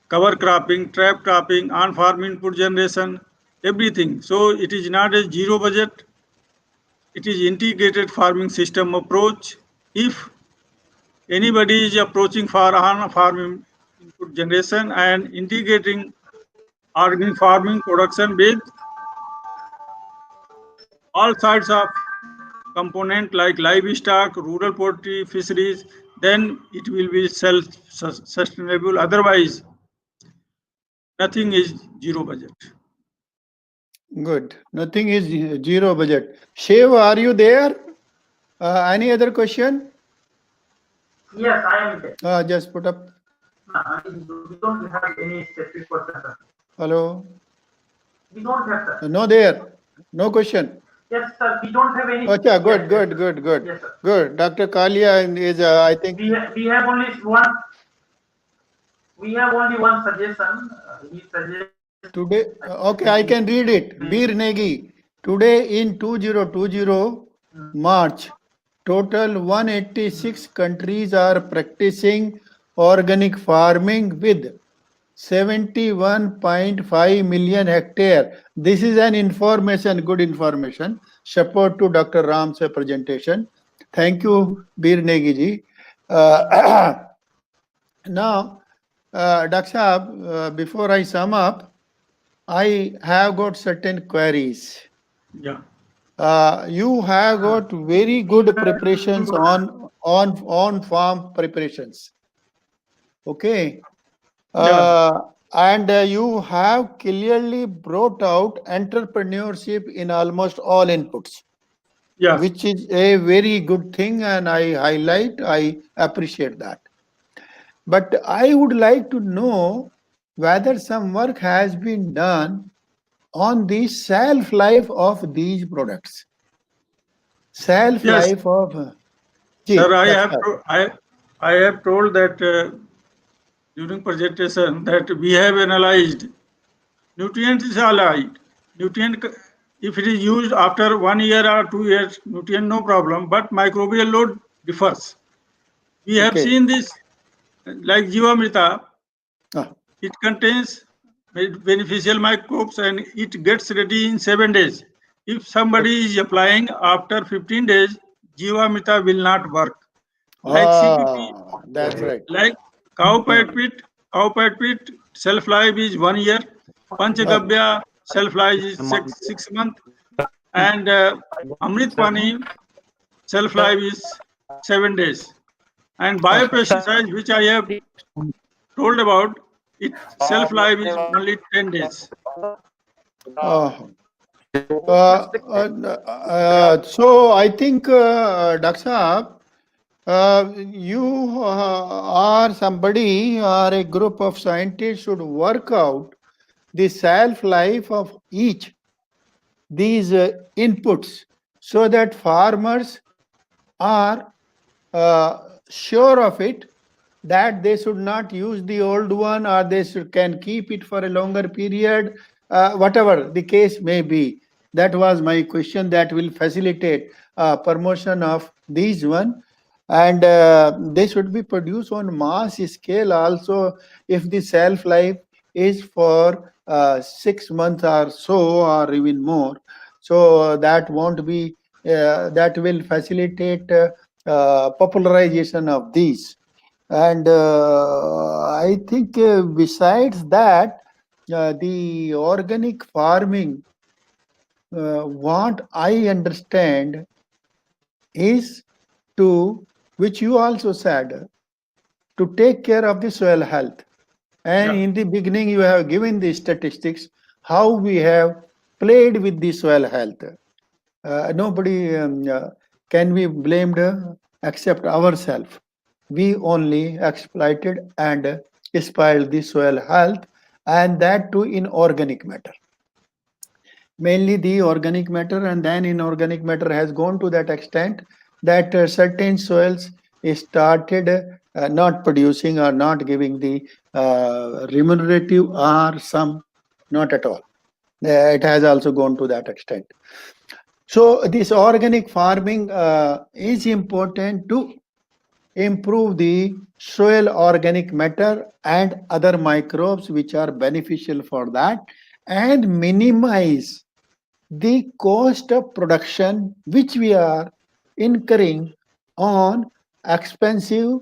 cover cropping, trap cropping, on-farm input generation, everything. So it is not a zero budget. It is integrated farming system approach. If anybody is approaching for on-farm input generation and integrating organic farming production with all sides of component like livestock, rural poultry, fisheries, then it will be self-sustainable. Otherwise, nothing is zero budget. Good. Nothing is zero budget. Shiv, are you there? Any other question? Yes, I am there. Just put up. We don't have any specific question, sir. Hello. We don't have, sir. No there. No question. Yes, sir. We don't have any. Okay, good, Yes, good, yes, good, good. Yes, sir. Good. Dr. Kalia is, I think. We have only one. We have only one suggestion. He suggests Today, okay, I can read it. Bir Negi. Today in 2020 March, total 186 countries are practicing organic farming with 71.5 million hectare. This is an information, good information. Support to Dr. Ram's presentation. Thank you, Bir Negi ji. Now, Dr. Saab, before I sum up, I have got certain queries. Yeah. You have got very good preparations on farm preparations. Okay. And you have clearly brought out entrepreneurship in almost all inputs. Yeah. Which is a very good thing, and I appreciate that. But I would like to know whether some work has been done on the shelf life of these products. Shelf life of. Sir, I have told that during presentation that we have analyzed nutrients is allied. Nutrient, if it is used after 1 year or 2 years, nutrient no problem, but microbial load differs. We have seen this like Jivamrita. It contains beneficial microbes and it gets ready in 7 days. If somebody is applying after 15 days, Jivamrita will not work. Like CPP, that's right. Like cow pet pit shelf life is 1 year. Panchagabya shelf life is 6 months. And Amrit Pani shelf life is 7 days. And biopesticides, which I have told about, its shelf life is only 10 days. So I think, Dr. Saab, you are somebody or a group of scientists should work out the shelf life of each these inputs so that farmers are sure of it, that they should not use the old one, or they can keep it for a longer period, whatever the case may be. That was my question. That will facilitate promotion of these one, and they should be produced on mass scale also. If the shelf life is for 6 months or so, or even more, so that won't be that will facilitate popularization of these. And I think besides that, the organic farming, what I understand is to, which you also said, to take care of the soil health. And in the beginning, you have given the statistics, how we have played with the soil health. Nobody can be blamed except ourselves. We only exploited and spoiled the soil health, and that too in organic matter. Mainly the organic matter, and then inorganic matter has gone to that extent that certain soils started not producing or not giving the remunerative, or some not at all. It has also gone to that extent. So this organic farming is important to improve the soil organic matter and other microbes which are beneficial for that, and minimize the cost of production which we are incurring on expensive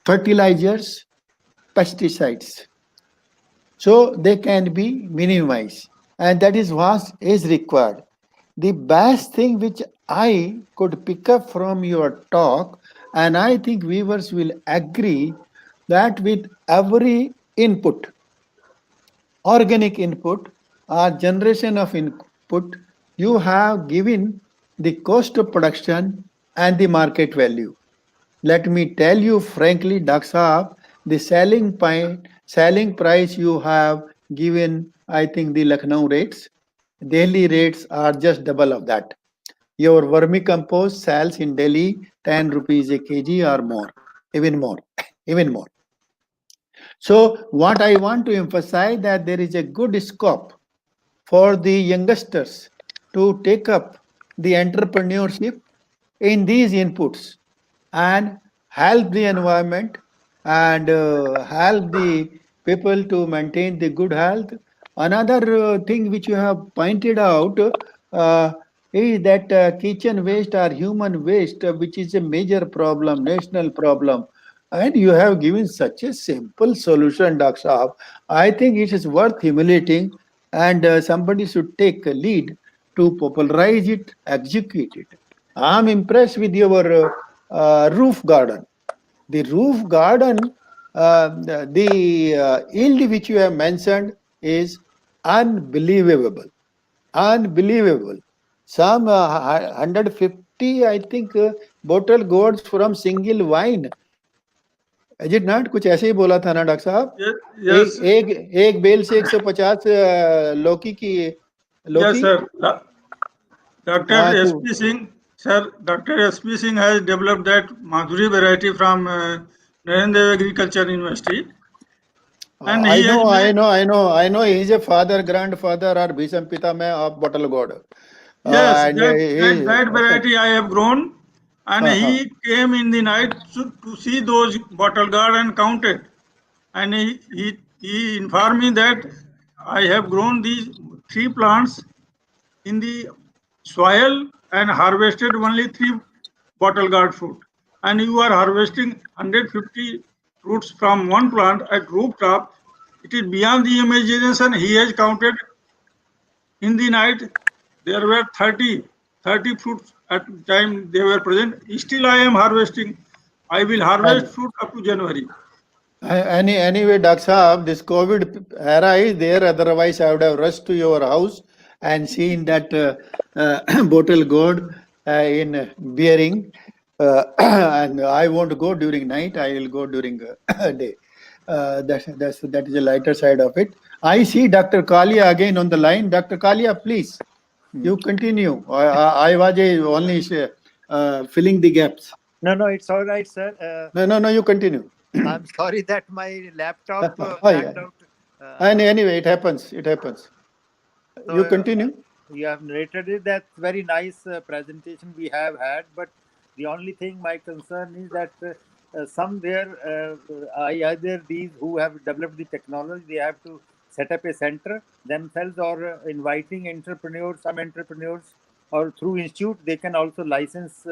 fertilizers, pesticides. So they can be minimized. and that is what is required. The best thing which I could pick up from your talk, and I think viewers will agree, that with every input, organic input or generation of input, you have given the cost of production and the market value. Let me tell you frankly, Dr. Saab, the selling price you have given, I think the Lucknow rates, Delhi rates are just double of that. Your vermicompost sells in Delhi 10 rupees a kg or more, even more, even more. So what I want to emphasize, that there is a good scope for the youngsters to take up the entrepreneurship in these inputs and help the environment and help the people to maintain the good health. Another thing which you have pointed out is that kitchen waste or human waste, which is a major problem, national problem. And you have given such a simple solution, Dr. Saab. I think it is worth emulating, and somebody should take a lead to popularize it, execute it. I'm impressed with your roof garden. The roof garden, the yield which you have mentioned is unbelievable. Unbelievable. Some 150, I think, bottle gourds from single wine. Is it not? कुछ ऐसे ही बोला था ना doctor साहब? Yes. एक bell से 150 लौकी की Yes, लौकी. sir. Dr. S.P. Singh, sir, Dr. S.P. Singh has developed that Madhuri variety from Narendra Agriculture University. And I know. He is a father, grandfather, or Bhisham Pitama of bottle gourd. Yes, And that variety I have grown, and he came in the night to see those bottle gourd and counted. And he informed me that I have grown these 3 plants in the soil and harvested only 3 bottle gourd fruit. And you are harvesting 150 fruits from one plant at rooftop. It is beyond the imagination. He has counted in the night. There were 30 fruits at the time they were present. Still I am harvesting. I will harvest fruit up to January. Anyway, Dr. Saab, this COVID era is there. Otherwise, I would have rushed to your house and seen that bottle gourd in bearing. And I won't go during night. I will go during day. That is the lighter side of it. I see Dr. Kalia again on the line. Dr. Kalia, please, you continue. I was only filling the gaps. No, it's all right, sir. No, you continue. I'm sorry that my laptop blacked out. Anyway, it happens. So, you continue. You have narrated it. That's very nice presentation we have had. But the only thing my concern is that somewhere either these who have developed the technology, they have to set up a center themselves, or inviting entrepreneurs, some entrepreneurs, or through institute, they can also license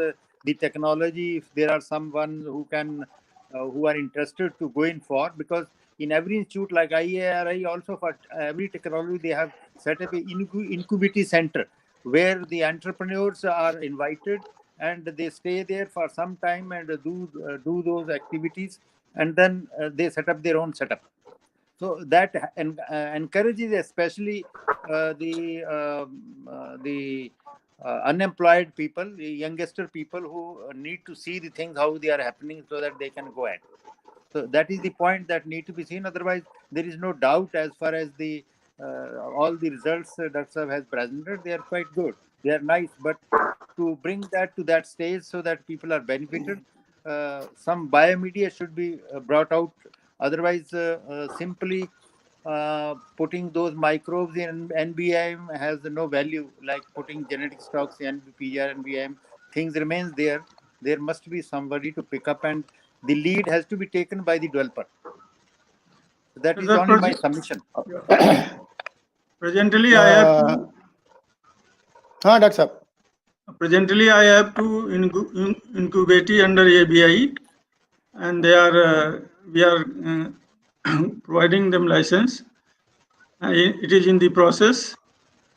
the technology if there are someone who can who are interested to go in for, because in every institute like IARI, also for every technology, they have set up an incubator center where the entrepreneurs are invited and they stay there for some time and do those activities, and then they set up their own setup. So that encourages especially the unemployed people, the youngster people who need to see the things how they are happening so that they can go ahead. So that is the point that need to be seen. Otherwise, there is no doubt as far as the all the results Dr. Saab has presented. They are quite good. They are nice, but to bring that to that stage so that people are benefited, some biomedia should be brought out. Otherwise, simply putting those microbes in NBIM has no value, like putting genetic stocks in PGR, NBIM. Things remains there. There must be somebody to pick up, and the lead has to be taken by the developer. That is only my submission. Presently, I have Dr. Saab. Presently, I have to incubate under ABI, and we are providing them license. It is in the process.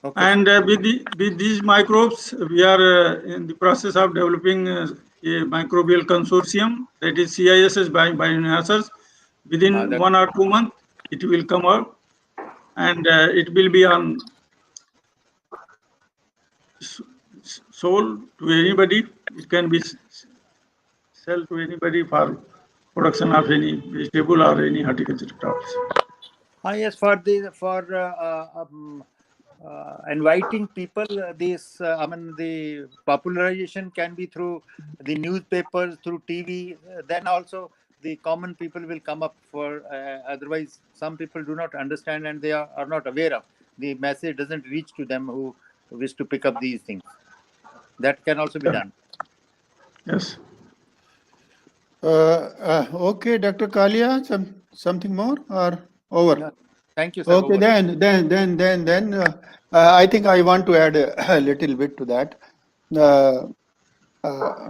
Okay. And with these microbes, we are in the process of developing a microbial consortium, that is CISH bioenhancers. Within That- 1 or 2 months, it will come out, and it will be on sold to anybody. It can be sold to anybody for production of any vegetable or any horticulture crops. Yes, for inviting people, I mean, the popularization can be through the newspapers, through TV. Then also the common people will come up for. Otherwise, some people do not understand and they are not aware of. The message doesn't reach to them who wish to pick up these things. That can also be done. Yes. Okay, Dr. Kalia, something more or over? No, thank you, sir. Okay, Over. then I think I want to add a little bit to that.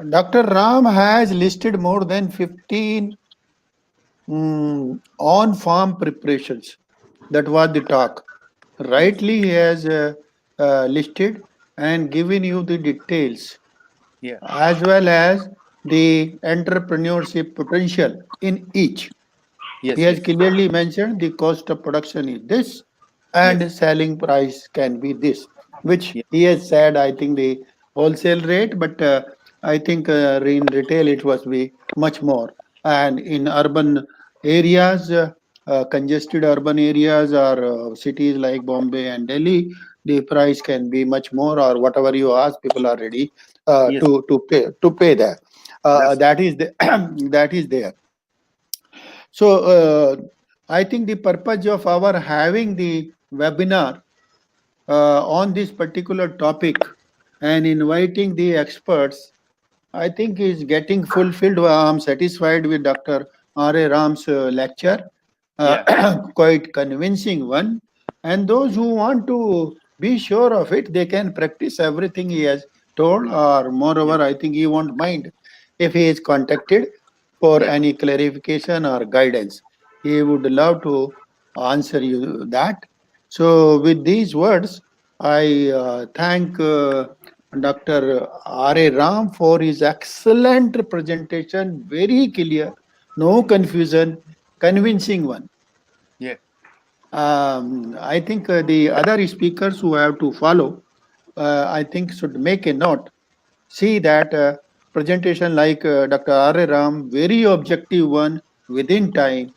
Dr. Ram has listed more than 15 on-farm preparations. That was the talk. Rightly, he has listed and given you the details, Yeah. as well as the entrepreneurship potential in each. Yes. He has Yes. clearly mentioned the cost of production is this and Yes. selling price can be this, which Yeah. he has said, I think the wholesale rate, but I think in retail it was be much more. And in urban areas, congested urban areas or cities like Bombay and Delhi, the price can be much more, or whatever you ask, people are ready Yes. to pay that. That's That is the, that is there. So I think the purpose of our having the webinar on this particular topic and inviting the experts, I think is getting fulfilled. I'm satisfied with Dr. R.A. Ram's lecture, quite convincing one. And those who want to be sure of it, they can practice everything he has told, or moreover, I think he won't mind if he is contacted for any clarification or guidance. He would love to answer you that. So with these words, I thank Dr. R.A. Ram for his excellent presentation, very clear, no confusion, convincing one. Yeah. I think the other speakers who have to follow, I think should make a note. See that presentation like Dr. R.A. Ram, very objective one, within time,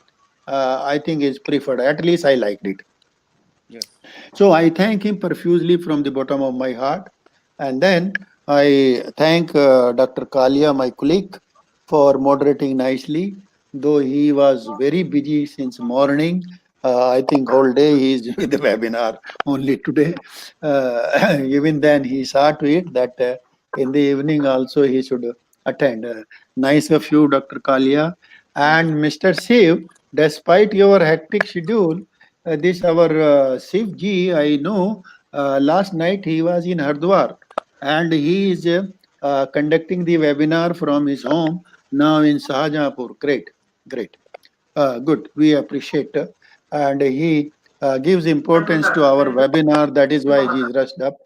I think is preferred. At least I liked it. Yes. So I thank him profusely from the bottom of my heart. And then I thank Dr. Kalia, my colleague, for moderating nicely. Though he was very busy since morning, I think whole day he is with the webinar only today. Even then he saw to it that in the evening also he should attend. Nice of you, Dr. Kalia. And Mr. Shiv, despite your hectic schedule, this our Shiv ji, I know last night he was in Hardwar and he is conducting the webinar from his home now in Shahjahanpur. Great, great. Good, we appreciate. And he gives importance to our webinar. That is why he is rushed up.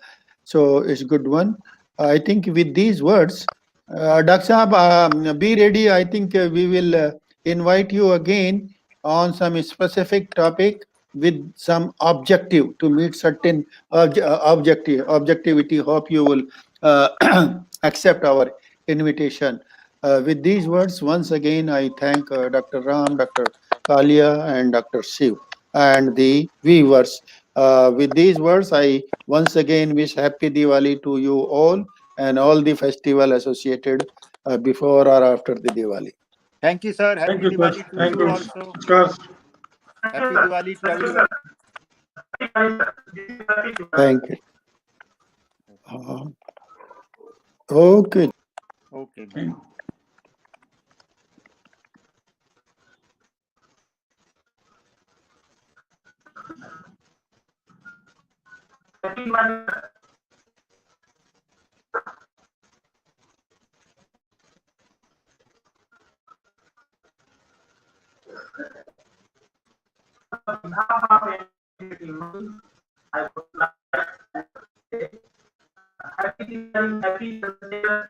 So it's good one. I think with these words, Dr. Saab, be ready. I think we will invite you again on some specific topic with some objective to meet certain objectivity. Hope you will accept our invitation. With these words, once again, I thank Dr. Ram, Dr. Kalia, and Dr. Shiv, and the viewers. With these words, I once again wish Happy Diwali to you all and all the festival associated before or after the Diwali. Thank you, sir. Thank Happy you, sir. Diwali to Thank you you. also. Namaskar. Happy Diwali to everyone. Thank you. Okay. Okay. Bye. I would like very happy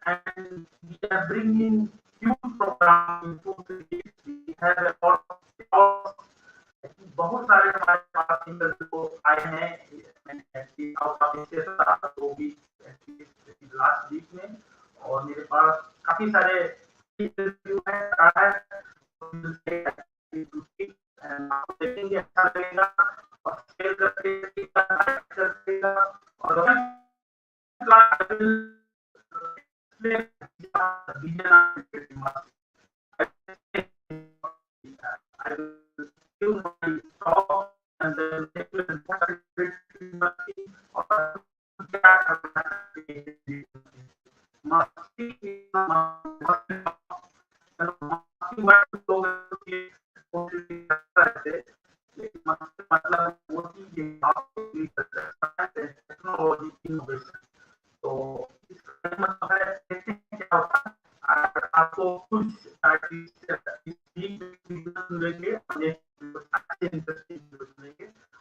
and we are bringing huge program in 2 cities. We have a lot of बहुत सारे हमारे पास single को आए हैं तो भी last week में, और मेरे पास काफी सारे इंटरव्यू है देखेंगे, अच्छा लगेगा और शेयर करके और I will give my talk and then take the important technology innovation. तो आपको कुछ मिलेंगे,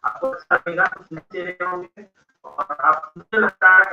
आपको अच्छा लगेगा, कुछ नए होंगे और आप मुझे लगता है